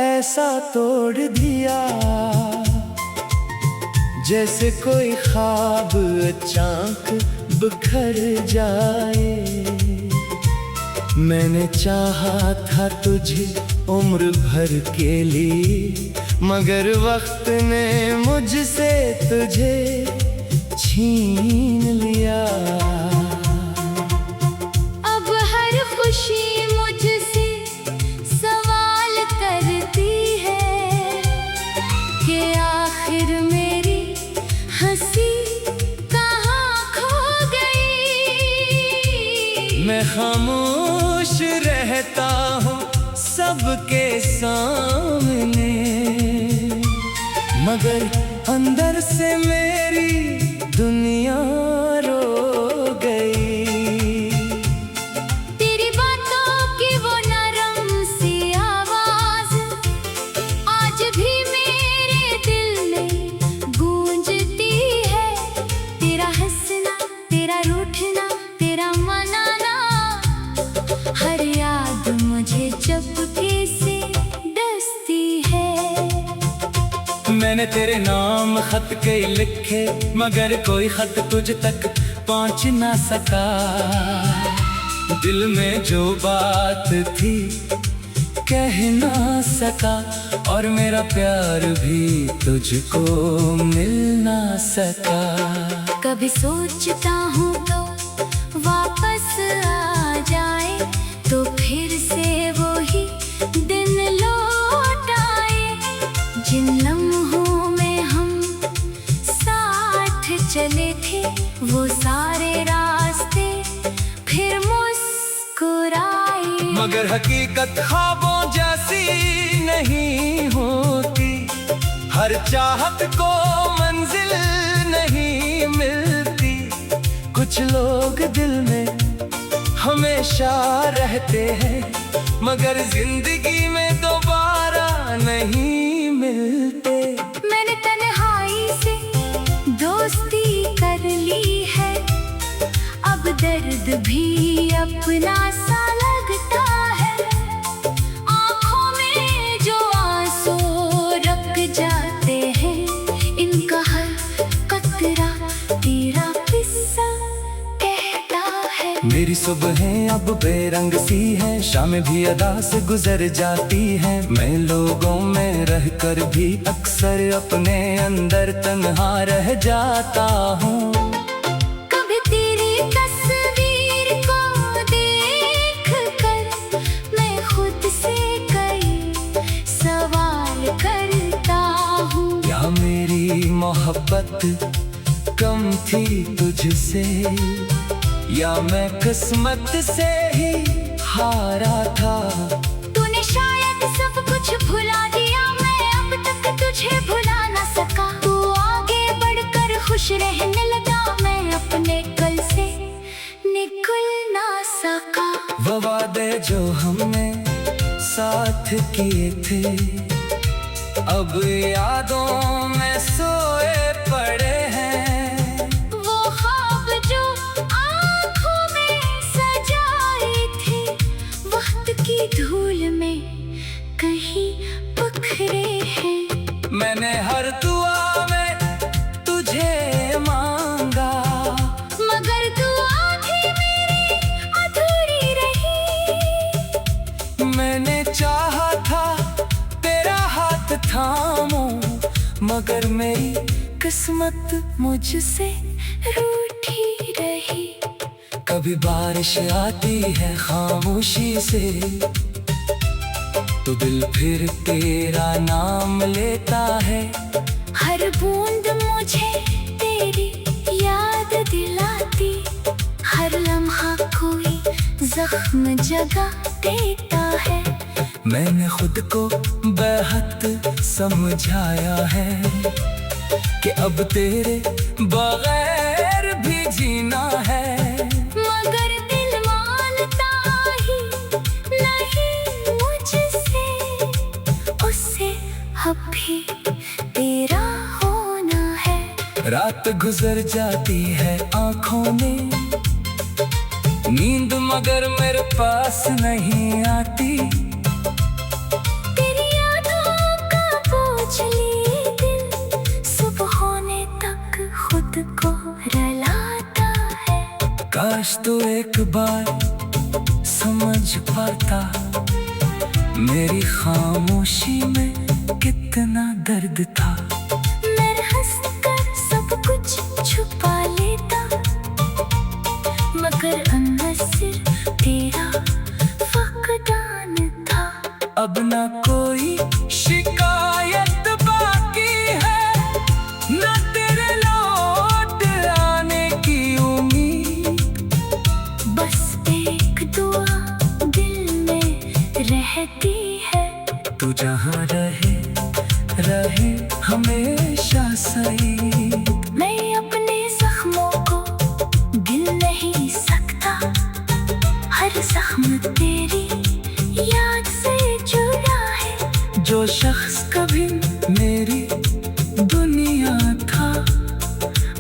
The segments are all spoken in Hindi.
ऐसा तोड़ दिया जैसे कोई ख्वाब अचानक बिखर जाए। मैंने चाहा था तुझे उम्र भर के लिए, मगर वक्त ने मुझसे तुझे छीन लिया। अब हर खुशी मुझसे सवाल करती है कि आखिर मेरी हंसी कहाँ खो गई। मैं खामोश रहता हूँ सबके सामने, मगर अंदर से मेरी दुनिया रो गई। तेरी बातों की वो नरम सी आवाज आज भी मेरे दिल में गूंजती है। तेरा हंसना, तेरा रूठना, तेरा मनाना, हर याद मुझे चुपके से डसती है। मैंने तेरे नाम खत कई लिखे, मगर कोई खत तुझ तक पहुंच ना सका। दिल में जो बात थी कह ना सका, और मेरा प्यार भी तुझको मिल ना सका। कभी सोचता हूँ तो वापस आ जाए, तो फिर से वही दिन लौट आए। जिन लम्हों में हम साथ चले थे, वो सारे रास्ते फिर मुस्कुराए। मगर हकीकत ख्वाबों जैसी नहीं होती, हर चाहत को मंजिल नहीं मिलती। कुछ लोग दिल में हमेशा रहते हैं, मगर जिंदगी में दोबारा नहीं मिलते। मैंने तन्हाई से दोस्ती कर ली है, अब दर्द भी अपना सा लगता है। आँखों में जो आंसू रुक जाते हैं, इनका हर कतरा तेरा किस्सा कहता है। मेरी सुबहें अब बेरंग सी हैं, शामें भी अदा से गुजर जाती हैं। मैं लोगों में रहकर भी अक्सर अपने अंदर तन्हा रह जाता हूँ। कभी तेरी तस्वीर को देख कर मैं खुद से कई सवाल करता हूँ। क्या मेरी मोहब्बत कम थी तुझसे, या मैं किस्मत से ही हारा था। तूने शायद सब कुछ भुला दिया, मैं अब तक तुझे भुला ना सका। तू आगे बढ़कर खुश रहने लगा, मैं अपने कल से निकल ना सका। वो वादे जो हमने साथ किए थे, अब यादों में सोए पड़े हैं। वो ख्वाब जो आँखों में सजाए थे, वक्त की धूल में कहीं बिखरे हैं। मैंने हर दुआ में तुझे मांगा, मगर दुआ भी मेरी अधूरी रही। मैंने चाहा था तेरा हाथ थामूं, मगर मेरी किस्मत मुझसे रूठी रही। कभी बारिश आती है खामोशी से, तो दिल फिर तेरा नाम लेता है। हर बूंद मुझे तेरी याद दिलाती, हर लम्हा कोई जख्म जगा देता है। मैंने खुद को बेहद समझाया है कि अब तेरे बगैर भी जीना है। मगर दिल मानता ही नहीं मुझसे, उससे अब भी तेरा होना है। रात गुजर जाती है आंखों में नींद, मगर मेरे पास नहीं आती। तेरी यादों काश तो एक बार समझ पाता मेरी खामोशी में कितना दर्द था। मैं हंसकर सब कुछ छुपा लेता, मगर अंदर सिर्फ तेरा फकदान था। अब ना कोई शिकायत बाकी है, ना तेरे लौट आने की उम्मीद। बस एक दुआ दिल में रहती है, तू जहाँ रहे रहे हमेशा सईद। मैं अपने जख्मों को गिन नहीं सकता, हर जख्म तेरी याद से जुड़ा है। जो शख्स कभी मेरी दुनिया था,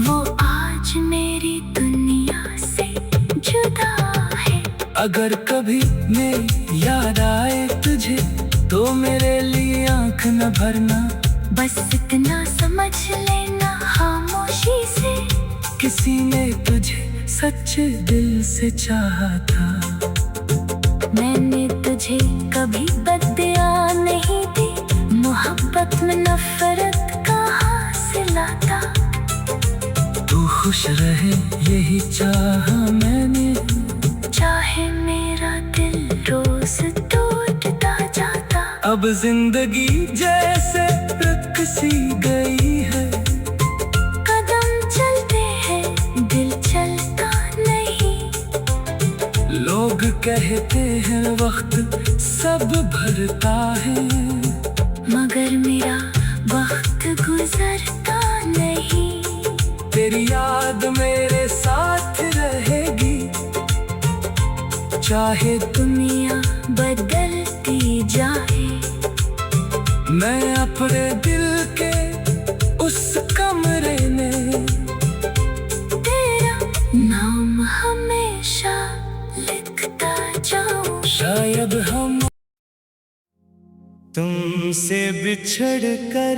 वो आज मेरी दुनिया से जुदा है। अगर कभी मेरी याद आए तुझे, तो मेरे लिए आंख न भरना। बस इतना समझ लेना खामोशी से, किसी ने तुझे सच्चे दिल से चाहा था। मैंने तुझे कभी बददुआ नहीं दी, मोहब्बत में नफरत कहाँ से लाता। तू खुश रहे यही चाहा मैंने, चाहे मेरा दिल रोज टूटता जाता। अब जिंदगी जैसे रुक सी गई है, कदम चलते हैं दिल चलता नहीं। लोग कहते हैं वक्त सब भरता है, मगर मेरा वक्त गुजरता नहीं। तेरी याद मेरे साथ रहेगी, चाहे दुनिया बदलती जाए। मैं अपने दिल के उस कमरे में तेरा नाम हमेशा लिखता जाऊं। शायद हम तुमसे बिछड़ कर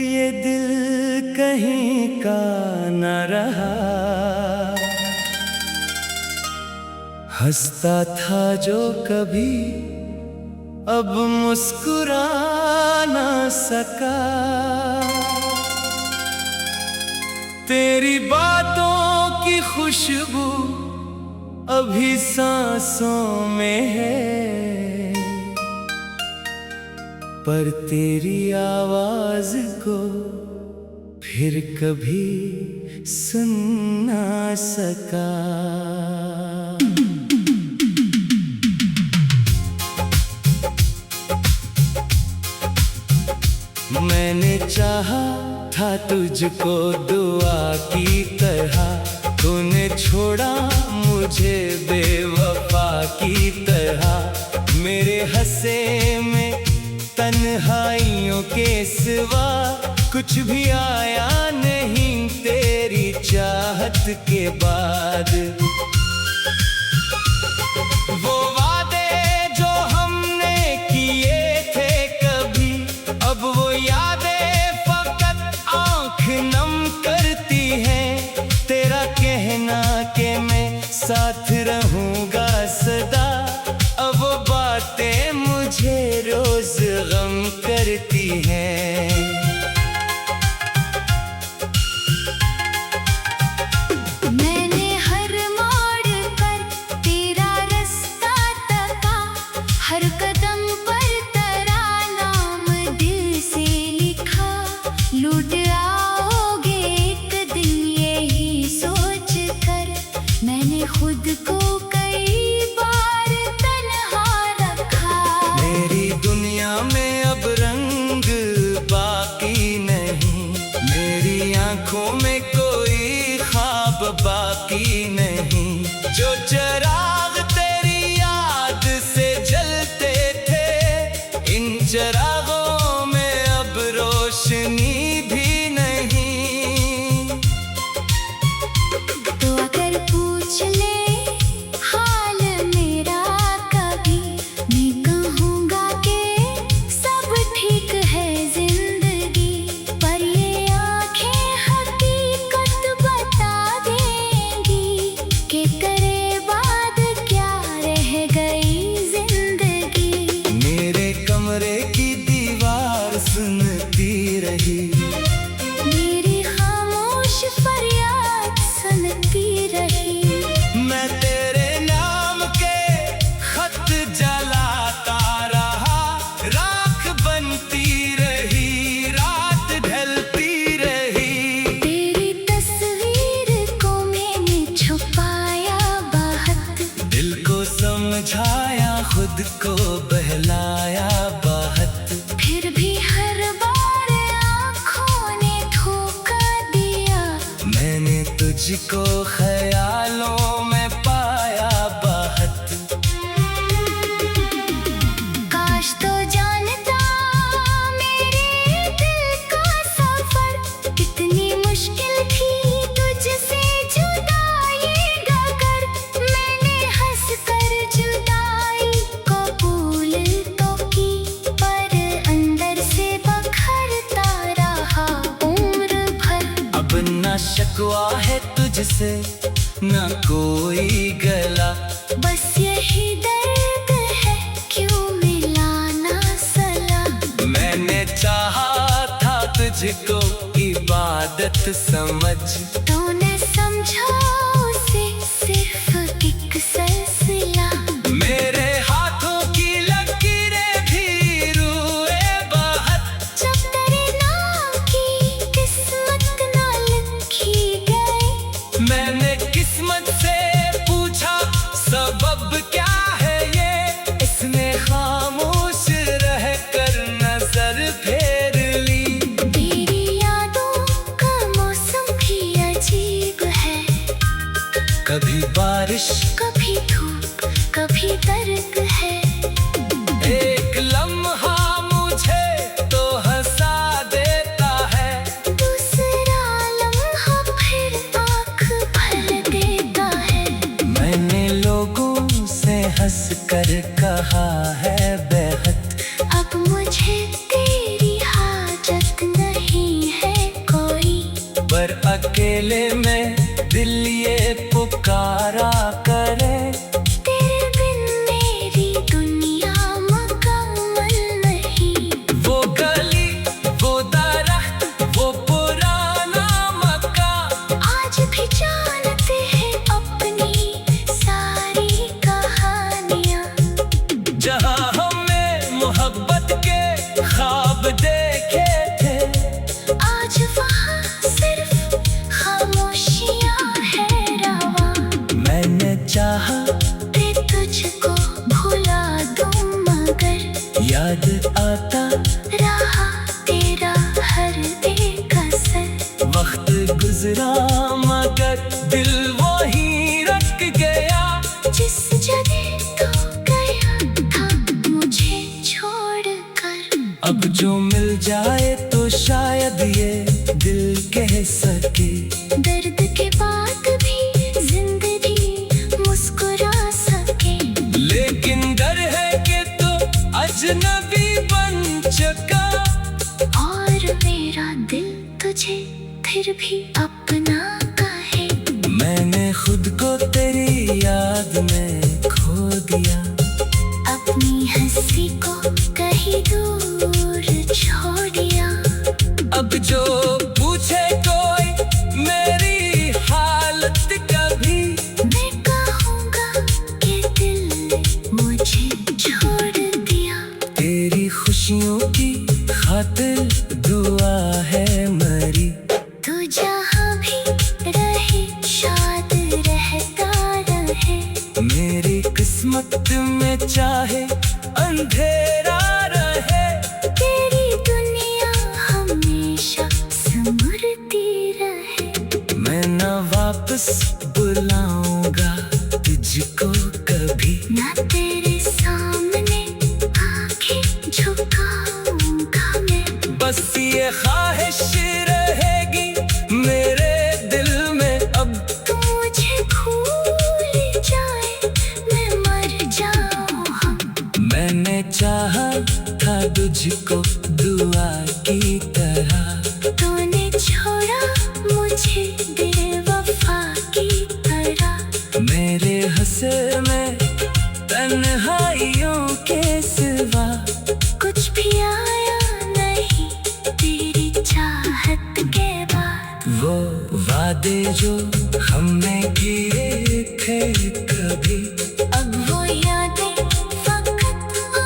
ये दिल कहीं का न रहा। हंसता था जो कभी अब मुस्कुरा ना सका। तेरी बातों की खुशबू अभी सांसों में है, पर तेरी आवाज को फिर कभी सुन ना सका। मैंने चाहा था तुझको दुआ की तरह, तूने छोड़ा मुझे बेवफा की तरह। मेरे हंसे में तन्हाइयों के सिवा कुछ भी आया नहीं तेरी चाहत के बाद। वो वादे जो हमने किए थे कभी, अब वो यादें फकत आंख नम करती हैं। तेरा कहना कि मैं साथ रहूंगा सदा, अब वो बातें मुझे रोज गम करती हैं। मैंने हर तुझको ख्यालों में पाया बाहत। काश तो जानता मेरे दिल का सफर, कितनी मुश्किल थी तुझसे जुदाई डगर। मैंने हंस कर जुदाई कबूल तो की, पर अंदर से बखरता रहा उम्र भर। अब न शिकवा है तुझसे न कोई गला, बस यही दर्द है क्यों मिला ना सला। मैंने चाहा था तुझको इबादत समझ, तूने समझा उसे सिर्फ एक सिलसिला। मेरे हाथों की लकीरें भी रुए बाहत। जब तेरे नाम की किस्मत ना लिखी गई, मैंने किस्मत से पूछा सबब क्या है ये, इसने खामोश रह कर नजर फेर ली। तेरी यादों का मौसम भी अजीब है, कभी बारिश कभी धूप कभी दर्द है। एक लम्हा मुझे तो हंसा देता है, दूसरा लम्हा फिर आँख भर देता है। मैंने लोगों से हंस कर कहा है बेहद, अब मुझे तेरी हाजत नहीं है कोई। पर अकेले में दिल ये पुकारा करे, तेरे बिन मेरी दुनिया मुकम्मल नहीं। वो गली वो दरख्त वो पुराना मक्का, आज भी जानते हैं अपनी सारी कहानियाँ। जहाँ हमने मोहब्बत के ख्वाब देखे थे, आज वहाँ सिर्फ खामोशियाँ है रवा। मैंने चाहा मैं तुझको भुला दूँ मगर याद आता रहा तेरा हर एक असर। वक्त गुजरा मगर दिल वहीं रख गया, जिस जगह तो गया था मुझे छोड़कर। अब जो मिल जाए तो शायद ये दिल कह सके, दर्द के बाद भी जिंदगी मुस्कुरा सके। लेकिन डर है कि तो अजनबी बन चुका, और मेरा दिल तुझे फिर भी अपना कहे। मैंने खुद को तेरी याद में खो दिया, अपनी हंसी को कहीं दूर छोड़ दिया। अब जो पूछे कोई मेरी हालत कभी, मैं कहूँगा कि दिल ने मुझे छोड़ दिया। तेरी खुशियों की खातिर दुआ है मरी, तू जहाँ भी रहे शाद रहता रहे। मेरी किस्मत में चाहे अंधेरा रहे, तेरी दुनिया हमेशा सिमरती रहे। मैं न वापस बुलाऊंगा तुझको कभी, ना तेरे सामने आंखें झुकाऊंगा मैं। बस ये ख्वाहिश रहेगी मेरे दिल में अब, तू मुझे भूल जाए मैं मर जाऊँ हम। मैंने चाहा था तुझको दुआ की तरह, तूने छोड़ा मुझे बेवफा की तरह। मेरे हंसे में तन्हाइयों के सिवा कुछ भी आया नहीं तेरी चाहत के बाद। वो वादे जो हमने किए थे कभी, अब वो यादें फकत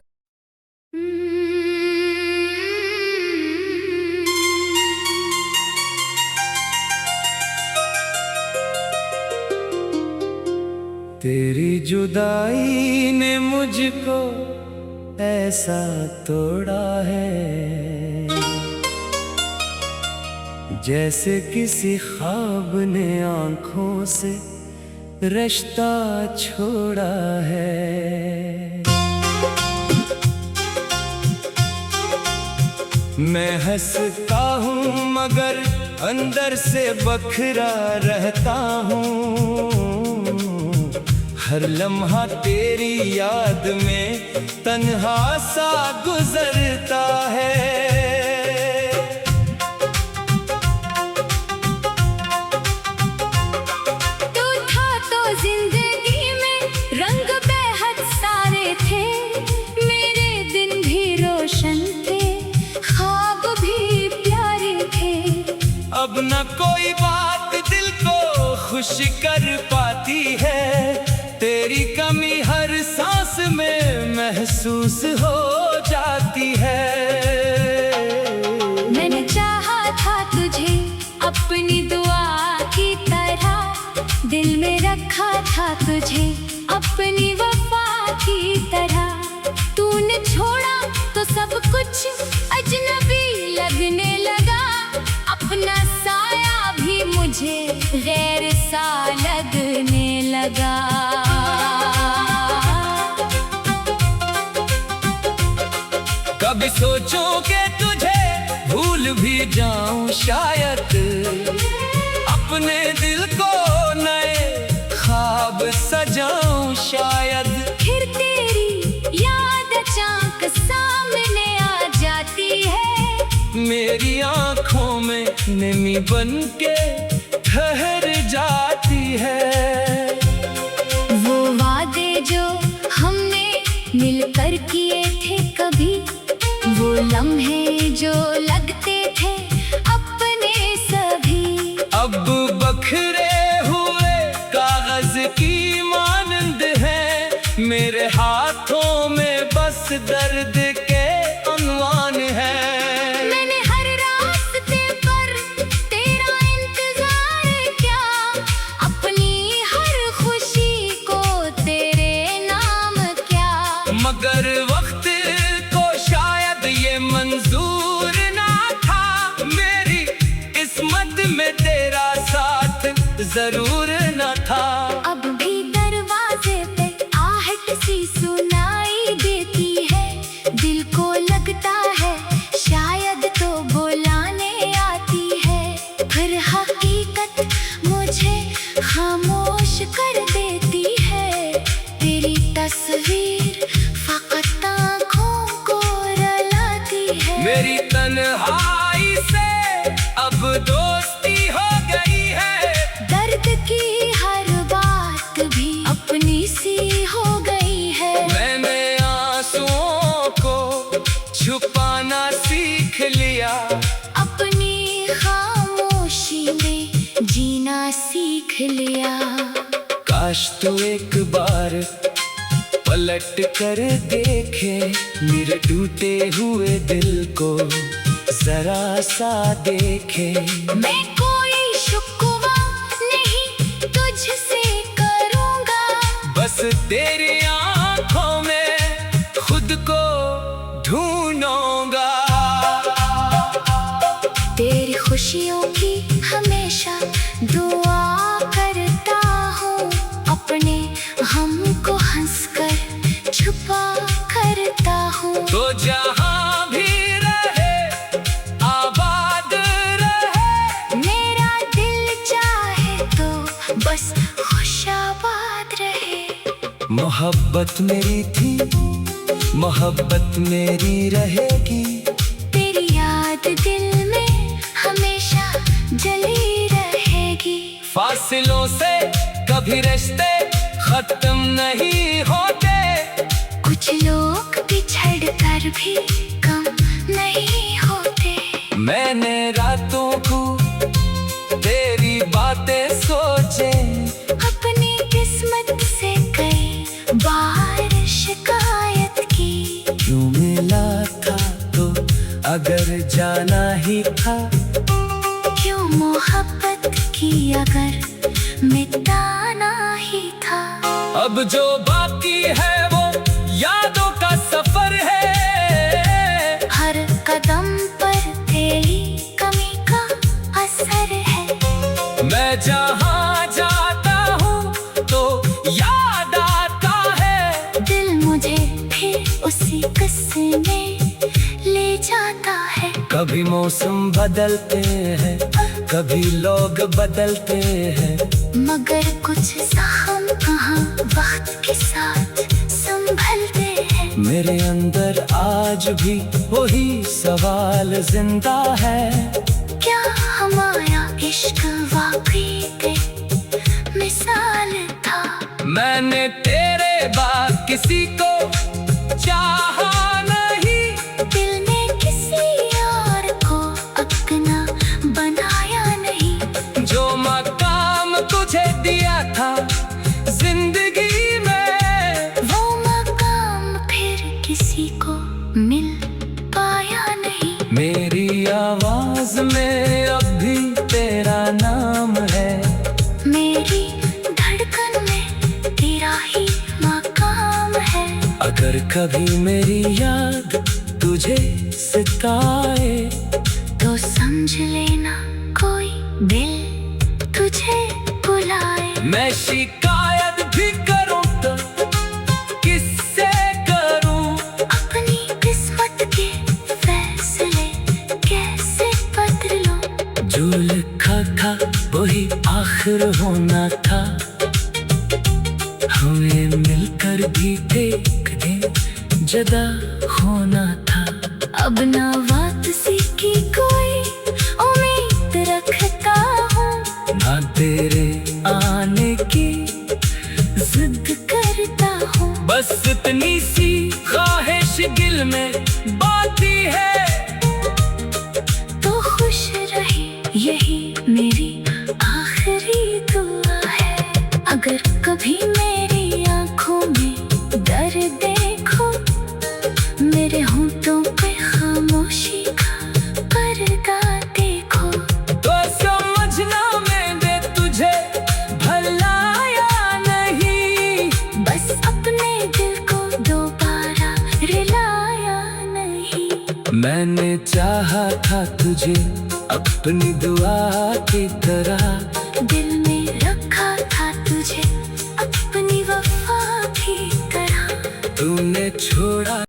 तेरी जुदाई ने मुझको ऐसा तोड़ा है, जैसे किसी ख्वाब ने आंखों से रिश्ता छोड़ा है। मैं हंसता हूँ मगर अंदर से बखरा रहता हूँ। हर लम्हा तेरी याद में तन्हा सा गुजरता है। तू था तो जिंदगी में रंग बेहद सारे थे, मेरे दिन भी रोशन थे, ख्वाब भी प्यारे थे। अब न कोई बात दिल को खुश कर पाती है, तेरी कमी हर सांस में महसूस हो जाती है। मैंने चाहा था तुझे अपनी दुआ की तरह, दिल में रखा था तुझे अपनी वफा की तरह। तूने छोड़ा तो सब कुछ अजनबी लगने लगा, अपना साया भी मुझे गैर सा लगने लगा। कभी सोचूं कि तुझे भूल भी जाऊं शायद, अपने दिल को नए ख्वाब सजाऊं शायद। फिर तेरी याद अचानक सामने आ जाती है, मेरी आंखों में नमी बन के ठहर जाती है। वो वादे जो हमने मिलकर किए थे कभी, वो लम्हे जो लगते थे अपने सभी, अब बखरे हुए कागज की मानंद हैं। मेरे हाथों में बस दर्द के अनवान है। मैंने हर रास्ते पर तेरा इंतजार किया, अपनी हर खुशी को तेरे नाम किया। मगर वक्त को शायद ये मंजूर ना था, मेरी किस्मत में तेरा साथ जरूर न था। अब भी दरवाजे पे आहट सी सुनाई देती है, दिल को लगता है शायद तो बुलाने आती है। फिर हकीकत मुझे खामोश कर देती है, तेरी तस्वीर फकत आँखों को रुलाती है। मेरी तन्हाई से अब दोस्ती हो गई है, दर्द की हर बात भी अपनी सी हो गई है। मैंने आंसुओं को छुपाना सीख लिया, अपनी खामोशी में जीना सीख लिया। काश तू एक बार पलट कर देखे, मेरे टूटे हुए दिल को जरा सा देखे। मैं कोई शुक्वा नहीं तुझसे करूँगा, बस तेरी आंखों में खुद को ढूंढूंगा। तेरी खुशियों की हमेशा दुआ करता हूँ, अपने हम को हंसकर छुपा करता हूँ। तो जहाँ भी रहे आबाद रहे, मेरा दिल चाहे तो बस खुशाबाद रहे। मोहब्बत मेरी थी, मोहब्बत मेरी रहेगी, तेरी याद दिल में हमेशा जली रहेगी। फासिलों से कभी रिश्ते खत्म नहीं होते, कुछ लोग बिछड़ कर भी कम नहीं होते। मैंने रातों को तेरी बातें सोचे, अपनी किस्मत से कई बार शिकायत की। क्यों मिला था तो अगर जाना ही था, क्यों मोहब्बत की अगर मिटाना ही था। अब जो बाकी है वो यादों का सफर है, हर कदम पर तेरी कमी का मैं जहाँ जाता हूँ तो याद आता है। दिल मुझे फिर उसी किस्से में ले जाता है। कभी मौसम बदलते हैं, कभी लोग बदलते हैं, मगर कुछ जख्म कहाँ वक्त के साथ संभलते हैं। मेरे अंदर आज भी वही सवाल जिंदा है। क्या हमारा इश्क वाकई के मिसाल था? मैंने तेरे बाद किसी को चाहा नहीं, दिल ने किसी और को अपना बनाया नहीं। जो मकाम तुझे दिया था जिंदगी में, वो मकाम फिर किसी को मिल पाया नहीं। मेरी आवाज में अब भी तेरा नाम है। मेरी धड़कन में तेरा ही मकाम है। अगर कभी मेरी याद तुझे सताए, तो समझ लेना कोई दिल तुझे बुलाए। मैं शिकायत भी करूं तो किससे करूं? अपनी किस्मत के फैसले कैसे बदलूं? जो लिखा था वही आखिर होना था। हमें मिलकर भी एक दिन जुदा होना था। अब ना वापसी की कोई उम्मीद रखता हूँ, ना तेरे आने की जिद करता हूँ। बस इतनी सी ख्वाहिश दिल में बाती है। तो खुश रहे यही मेरी आखिरी दुआ है। अगर कभी मेरी आंखों में डर देखो, मेरे होंठों पे खामोशी का पर्दा देखो, तो समझना मैंने तुझे भुलाया नहीं। बस अपने दिल को दोबारा रिलाया नहीं। मैंने चाहा था तुझे अपनी दुआ की तरह, दिल में रखा था तुझे अपनी वफा की तरह। तूने छोड़ा